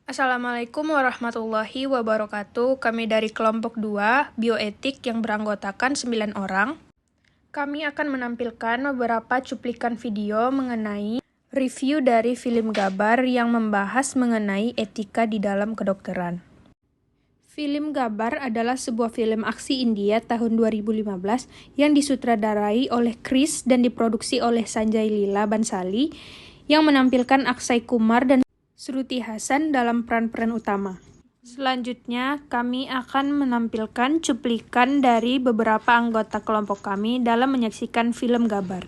Assalamualaikum warahmatullahi wabarakatuh. Kami dari kelompok 2, bioetik yang beranggotakan 9 orang. Kami akan menampilkan beberapa cuplikan video mengenai review dari film Gabar yang membahas mengenai etika di dalam kedokteran. Film Gabar adalah sebuah film aksi India tahun 2015 yang disutradarai oleh Chris dan diproduksi oleh Sanjay Leela Bhansali yang menampilkan Akshay Kumar dan Shruti Hassan dalam peran-peran utama. Selanjutnya, kami akan menampilkan cuplikan dari beberapa anggota kelompok kami dalam menyaksikan film Gabar.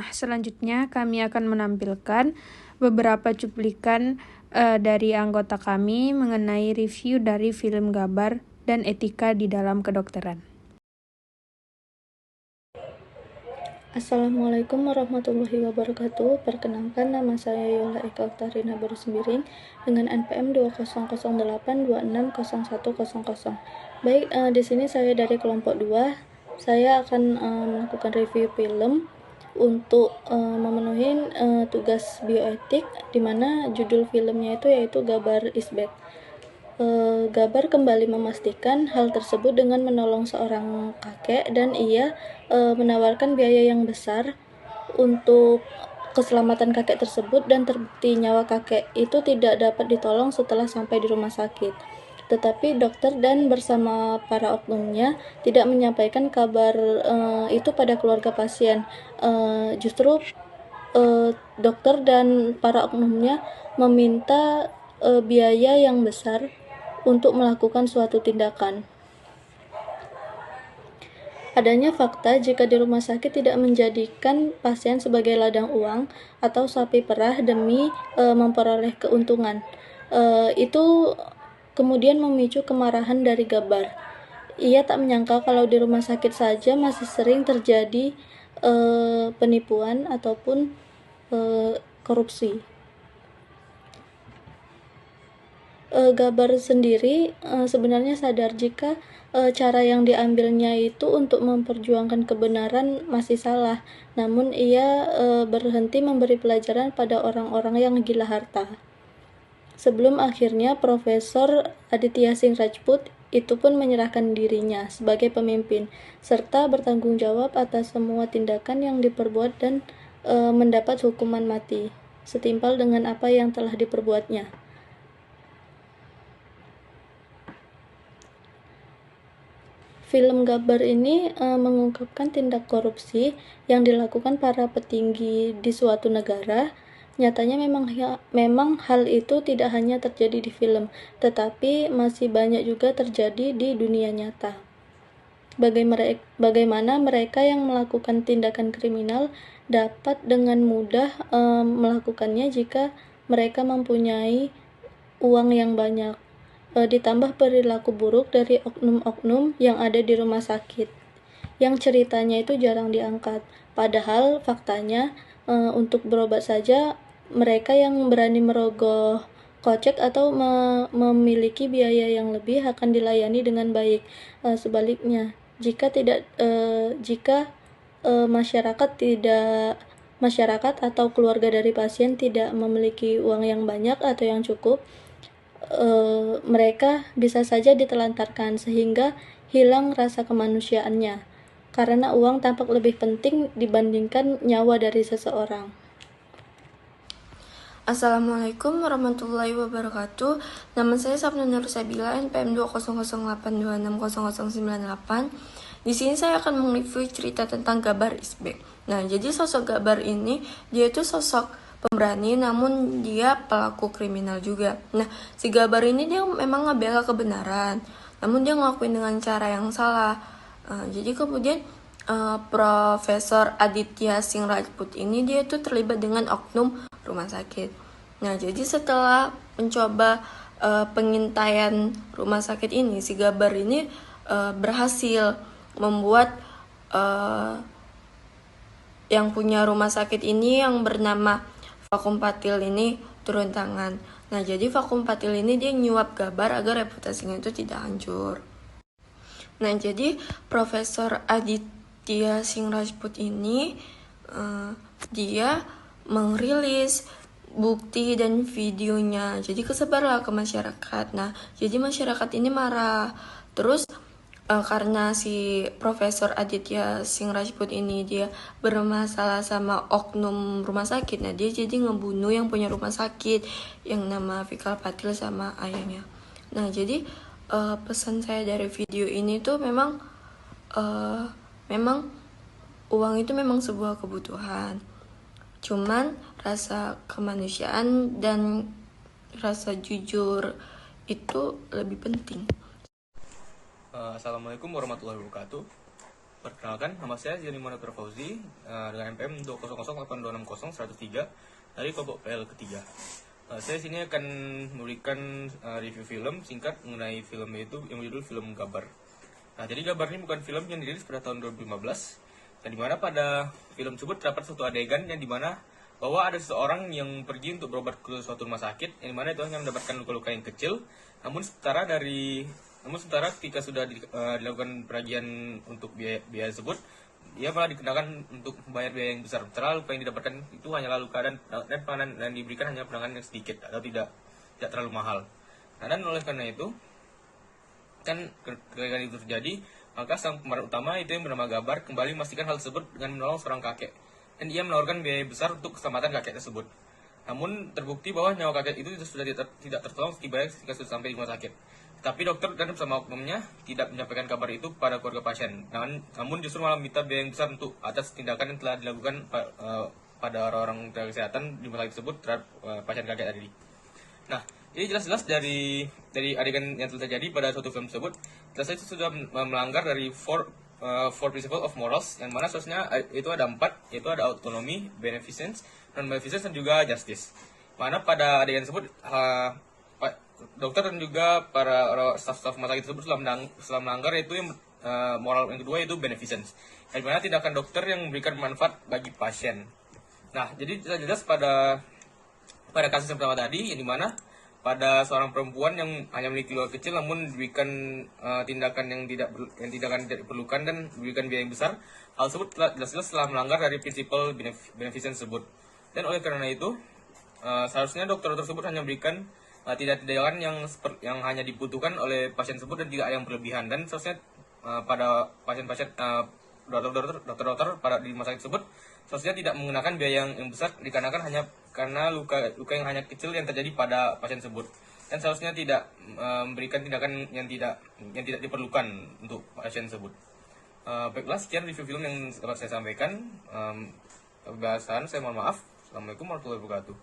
Selanjutnya kami akan menampilkan beberapa cuplikan dari anggota kami mengenai review dari film Gabar dan etika di dalam kedokteran. Assalamualaikum warahmatullahi wabarakatuh. Perkenalkan, nama saya Yola Eka Oktarina Barusbiring dengan NPM 2008260100. Baik, di sini saya dari kelompok 2. Saya akan melakukan review film untuk memenuhi tugas bioetik, di mana judul filmnya itu yaitu Gabar is Back. Gabar kembali memastikan hal tersebut dengan menolong seorang kakek, dan ia menawarkan biaya yang besar untuk keselamatan kakek tersebut, dan terbukti nyawa kakek itu tidak dapat ditolong setelah sampai di rumah sakit. Tetapi dokter dan bersama para oknumnya tidak menyampaikan kabar itu pada keluarga pasien. Justru dokter dan para oknumnya meminta biaya yang besar untuk melakukan suatu tindakan. Adanya fakta jika di rumah sakit tidak menjadikan pasien sebagai ladang uang atau sapi perah demi memperoleh keuntungan. Itu kemudian memicu kemarahan dari Gabar. Ia tak menyangka kalau di rumah sakit saja masih sering terjadi penipuan ataupun korupsi. Gabar sendiri sebenarnya sadar jika cara yang diambilnya itu untuk memperjuangkan kebenaran masih salah, namun ia berhenti memberi pelajaran pada orang-orang yang gila harta. Sebelum akhirnya Profesor Aditya Singh Rajput itu pun menyerahkan dirinya sebagai pemimpin, serta bertanggung jawab atas semua tindakan yang diperbuat dan mendapat hukuman mati, setimpal dengan apa yang telah diperbuatnya. Film Gabar ini mengungkapkan tindak korupsi yang dilakukan para petinggi di suatu negara. Nyatanya memang hal itu tidak hanya terjadi di film, tetapi masih banyak juga terjadi di dunia nyata. Bagaimana mereka yang melakukan tindakan kriminal dapat dengan mudah melakukannya jika mereka mempunyai uang yang banyak. Ditambah perilaku buruk dari oknum-oknum yang ada di rumah sakit, yang ceritanya itu jarang diangkat. Padahal faktanya untuk berobat saja mereka yang berani merogoh kocek atau memiliki biaya yang lebih akan dilayani dengan baik. Sebaliknya, jika masyarakat tidak masyarakat atau keluarga dari pasien tidak memiliki uang yang banyak atau yang cukup, mereka bisa saja ditelantarkan sehingga hilang rasa kemanusiaannya, karena uang tampak lebih penting dibandingkan nyawa dari seseorang. Assalamualaikum warahmatullahi wabarakatuh. Nama saya Sapna Nursabila, NPM 20082600098. Di sini saya akan mereview cerita tentang Gabar Isbek. Nah, jadi sosok Gabar ini, dia itu sosok pemberani, namun dia pelaku kriminal juga. Nah, si Gabar ini dia memang ngebela kebenaran, namun dia ngelakuin dengan cara yang salah. Jadi kemudian Profesor Aditya Singh Rajput ini dia itu terlibat dengan oknum rumah sakit. Nah, jadi setelah mencoba pengintaian rumah sakit ini, si Gabar ini berhasil membuat yang punya rumah sakit ini yang bernama Vakum Patil ini turun tangan. Nah, jadi Vakum Patil ini dia nyuap Gabar agar reputasinya itu tidak hancur. Nah, jadi Profesor Aditya Singh Rajput ini dia merilis bukti dan videonya, jadi kesebarlah ke masyarakat. Nah, jadi masyarakat ini marah. Terus karena si Profesor Aditya Singh Rajput ini dia bermasalah sama oknum rumah sakit, nah dia jadi ngebunuh yang punya rumah sakit yang nama Vikal Patil sama ayahnya. Nah, jadi pesan saya dari video ini tuh memang uang itu memang sebuah kebutuhan. Cuman rasa kemanusiaan dan rasa jujur itu lebih penting. Assalamualaikum warahmatullahi wabarakatuh. Perkenalkan, nama saya Jani Manatur Fauzi dengan NPM 20082600103 dari kelompok PL ketiga. Saya sini akan memberikan review film singkat mengenai film yaitu yang berjudul film Gabar. Nah, jadi Gabar ini bukan film yang dirilis pada tahun 2015, dan dimana pada film tersebut terdapat suatu adegan yang dimana bahwa ada seseorang yang pergi untuk berobat ke suatu rumah sakit, yang dimana itu hanya mendapatkan luka-luka yang kecil, namun sementara ketika sudah dilakukan peragian untuk biaya tersebut, dia malah dikenakan untuk membayar biaya yang besar. Sementara luka yang didapatkan itu hanyalah luka dan penanganan dan diberikan hanya penanganan yang sedikit atau tidak terlalu mahal. Nah, dan oleh karena itu, kan ketika itu terjadi, maka sang pemeran utama itu yang bernama Gabar kembali memastikan hal tersebut dengan menolong seorang kakek, dan ia menawarkan biaya besar untuk keselamatan kakek tersebut. Namun terbukti bahwa nyawa kakek itu sudah tidak tertolong ketika sudah sampai di rumah sakit. Tapi dokter dan bersama oknumnya tidak menyampaikan kabar itu pada keluarga pasien. Namun justru malah minta biaya yang besar untuk atas tindakan yang telah dilakukan pada orang-orang tenaga kesehatan di rumah sakit tersebut terhadap pasien kakek tadi. Nah, jadi jelas-jelas dari adegan yang telah terjadi pada suatu film tersebut, jelas itu sudah melanggar dari four principle of morals, yang mana seharusnya itu ada 4, yaitu ada autonomy, beneficence, non-beneficence, dan juga justice. Mana pada adegan tersebut dokter dan juga para staf rumah sakit tersebut setelah melanggar, yaitu yang moral yang kedua yaitu beneficence, yang mana tindakan dokter yang memberikan manfaat bagi pasien. Nah, jadi jelas pada kasus yang pertama tadi, yang dimana pada seorang perempuan yang hanya memiliki luka kecil namun diberikan tindakan yang tidak diperlukan dan diberikan biaya yang besar, hal tersebut jelas-jelas telah melanggar dari prinsipal beneficence tersebut. Dan oleh karena itu seharusnya dokter tersebut hanya memberikan tindakan yang hanya dibutuhkan oleh pasien tersebut dan tidak ada yang berlebihan. Dan seharusnya pada pasien-pasien dokter-dokter pada di rumah sakit tersebut seharusnya tidak menggunakan biaya yang besar dikarenakan hanya karena luka yang hanya kecil yang terjadi pada pasien tersebut, dan seharusnya tidak memberikan tindakan yang tidak diperlukan untuk pasien tersebut. Baiklah, sekian review film yang dapat saya sampaikan. Pembahasan saya mohon maaf. Assalamualaikum warahmatullahi wabarakatuh.